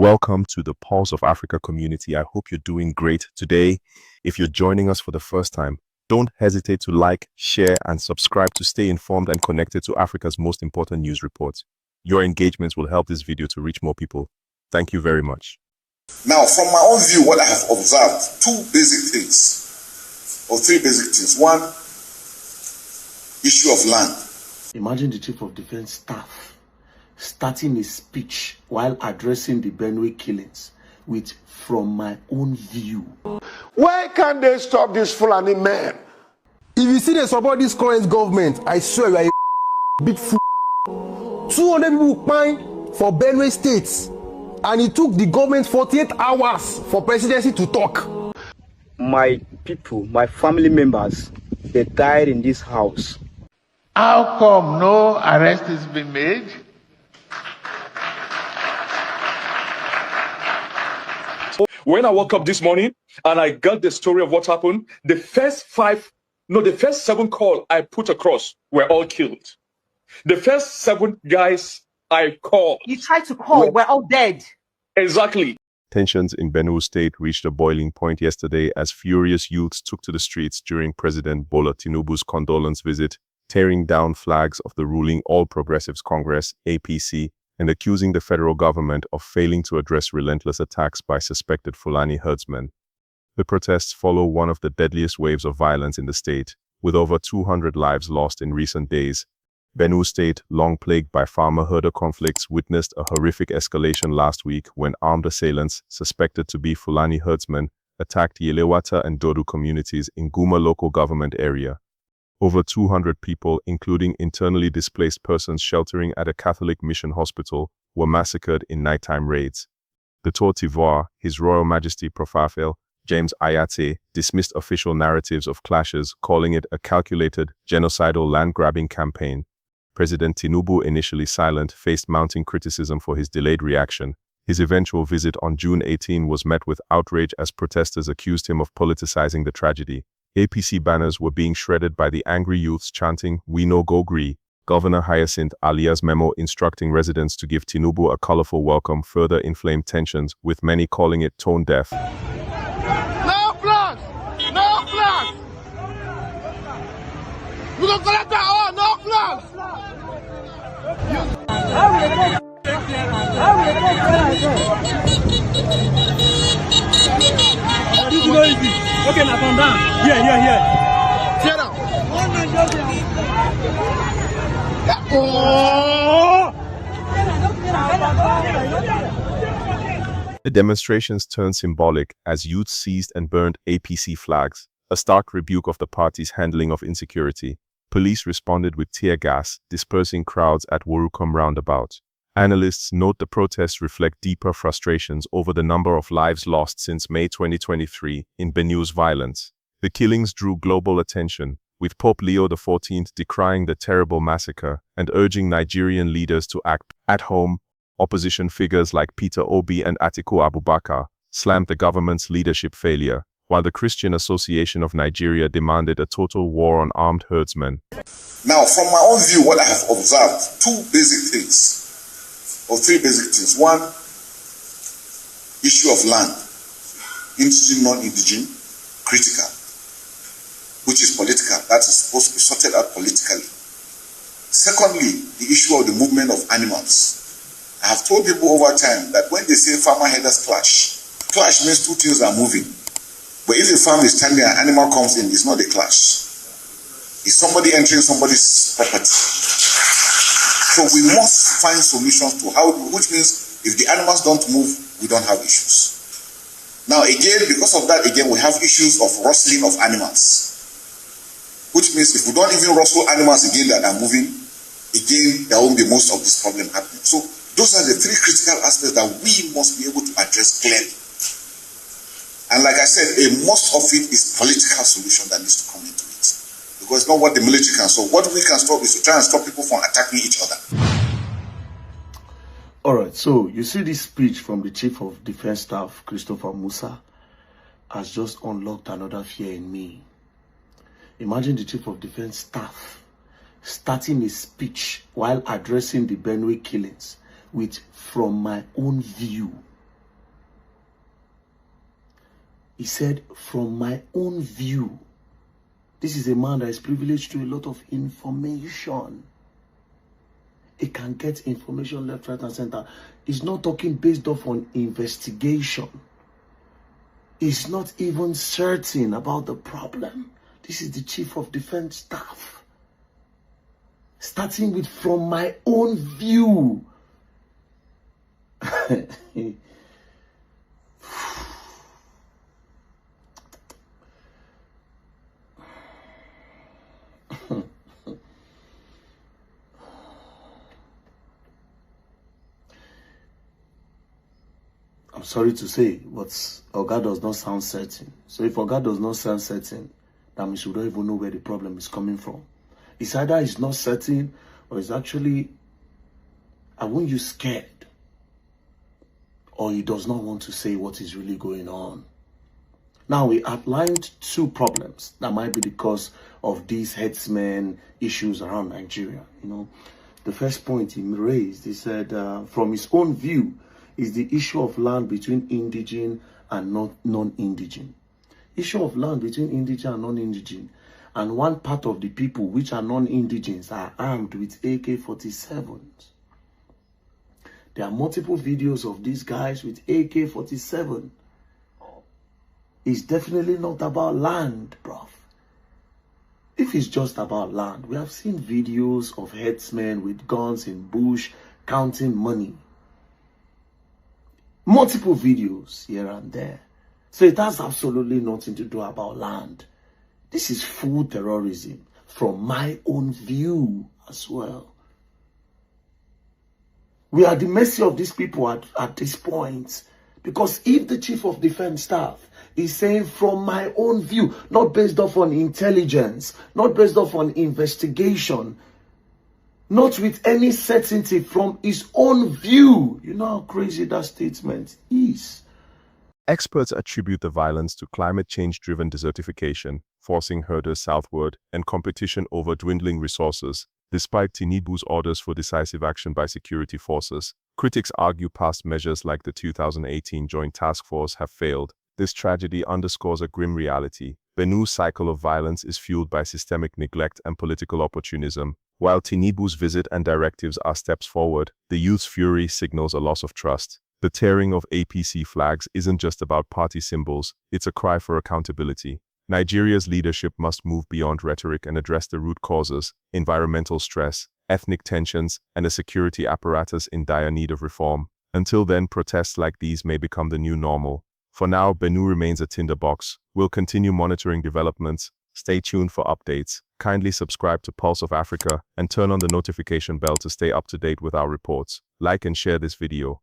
welcome to the Pulse of Africa community. I hope you're doing great today. If you're joining us for the first time, don't hesitate to like, share, and subscribe to stay informed and connected to Africa's most important news reports. Your engagements will help this video to reach more people. Thank you very much. Now, from my own view, what I have observed, two basic things, or three basic things. One, issue of land. Imagine the Chief of Defense Staff starting a speech while addressing the Benue killings with "from my own view." Why can't they stop this Fulani man? If you see they support this current government, I swear you are a big fool. 200 people pine for Benue State, and it took the government 48 hours for presidency to talk. My people, my family members, they died in this house. How come no arrest has been made? When I woke up this morning and I got the story of what happened, the first 7 calls I put across were all killed. The first 7 guys I called. You tried to call, we're all dead. Exactly. Tensions in Benue State reached a boiling point yesterday as furious youths took to the streets during President Bola Tinubu's condolence visit, tearing down flags of the ruling All Progressives Congress, APC, and accusing the federal government of failing to address relentless attacks by suspected Fulani herdsmen. The protests follow one of the deadliest waves of violence in the state, with over 200 lives lost in recent days. Benue State, long plagued by farmer-herder conflicts, witnessed a horrific escalation last week when armed assailants, suspected to be Fulani herdsmen, attacked Yelewata and Daudu communities in Guma Local Government Area. Over 200 people, including internally displaced persons sheltering at a Catholic mission hospital, were massacred in nighttime raids. The Cote d'Ivoire, His Royal Majesty Profafel James Ayate, dismissed official narratives of clashes, calling it a calculated, genocidal land-grabbing campaign. President Tinubu, initially silent, faced mounting criticism for his delayed reaction. His eventual visit on June 18 was met with outrage as protesters accused him of politicizing the tragedy. APC banners were being shredded by the angry youths chanting, "We no go gree." Governor Hyacinth Alia's memo instructing residents to give Tinubu a colorful welcome further inflamed tensions, with many calling it tone deaf. No flags! No flags! We don't collect that all! No flags! Okay, now come down. Here. Sit down. The demonstrations turned symbolic as youth seized and burned APC flags, a stark rebuke of the party's handling of insecurity. Police responded with tear gas, dispersing crowds at Worukom roundabout. Analysts note the protests reflect deeper frustrations over the number of lives lost since May 2023 in Benue's violence. The killings drew global attention, with Pope Leo XIV decrying the terrible massacre and urging Nigerian leaders to act at home. Opposition figures like Peter Obi and Atiku Abubakar slammed the government's leadership failure, while the Christian Association of Nigeria demanded a total war on armed herdsmen. Now, from my own view, what I have observed, two basic things, or three basic things. One, issue of land, indigene, non-indigene, critical, which is political. That is supposed to be sorted out politically. Secondly, the issue of the movement of animals. I have told people over time that when they say farmer-herders clash means two things are moving. But if a farm is standing and an animal comes in, it's not a clash. It's somebody entering somebody's property. So we must find solutions to which means if the animals don't move, we don't have issues. Now again, because of that, we have issues of rustling of animals. Which means if we don't even rustle animals again that are moving, again, there won't be most of this problem happening. So those are the three critical aspects that we must be able to address clearly. And like I said, most of it is political solution that needs to come into it. Because it's not what the military can solve. What we can stop is to try and stop people from attacking each other. All right, so you see this speech from the Chief of Defense Staff, Christopher Musa, has just unlocked another fear in me. Imagine the Chief of Defense Staff starting a speech while addressing the Benue killings with "from my own view." He said, from my own view, this is a man that is privileged to a lot of information. He can get information left, right, and center. He's not talking based off on investigation. He's not even certain about the problem. This is the Chief of Defense Staff. Starting with from my own view. I'm sorry to say, but Oga does not sound certain. So if Oga does not sound certain, that means we don't even know where the problem is coming from. It's either he's not certain or it's actually, I won't use scared, or he does not want to say what is really going on. Now, we outlined two problems that might be the cause of these herdsmen issues around Nigeria. You know, the first point he raised, he said, from his own view, is the issue of land between indigene and non-indigene. Issue of land between indigene and non-indigene. And one part of the people which are non-indigenes are armed with AK-47s. There are multiple videos of these guys with AK-47. It's definitely not about land, bruv. If it's just about land, we have seen videos of herdsmen with guns in bush counting money. Multiple videos here and there. So it has absolutely nothing to do about land. This is full terrorism from my own view as well. We are at the mercy of these people at this point. Because if the Chief of Defense Staff is saying from my own view, not based off on intelligence, not based off on investigation, not with any certainty, from his own view, you know how crazy that statement is. Experts attribute the violence to climate change-driven desertification, forcing herders southward, and competition over dwindling resources. Despite Tinubu's orders for decisive action by security forces, critics argue past measures like the 2018 Joint Task Force have failed. This tragedy underscores a grim reality. Benue's cycle of violence is fueled by systemic neglect and political opportunism. While Tinubu's visit and directives are steps forward, the youth's fury signals a loss of trust. The tearing of APC flags isn't just about party symbols, it's a cry for accountability. Nigeria's leadership must move beyond rhetoric and address the root causes: environmental stress, ethnic tensions, and a security apparatus in dire need of reform. Until then, protests like these may become the new normal. For now, Benue remains a tinderbox. We'll continue monitoring developments. Stay tuned for updates. Kindly subscribe to Pulse of Africa and turn on the notification bell to stay up to date with our reports. Like and share this video.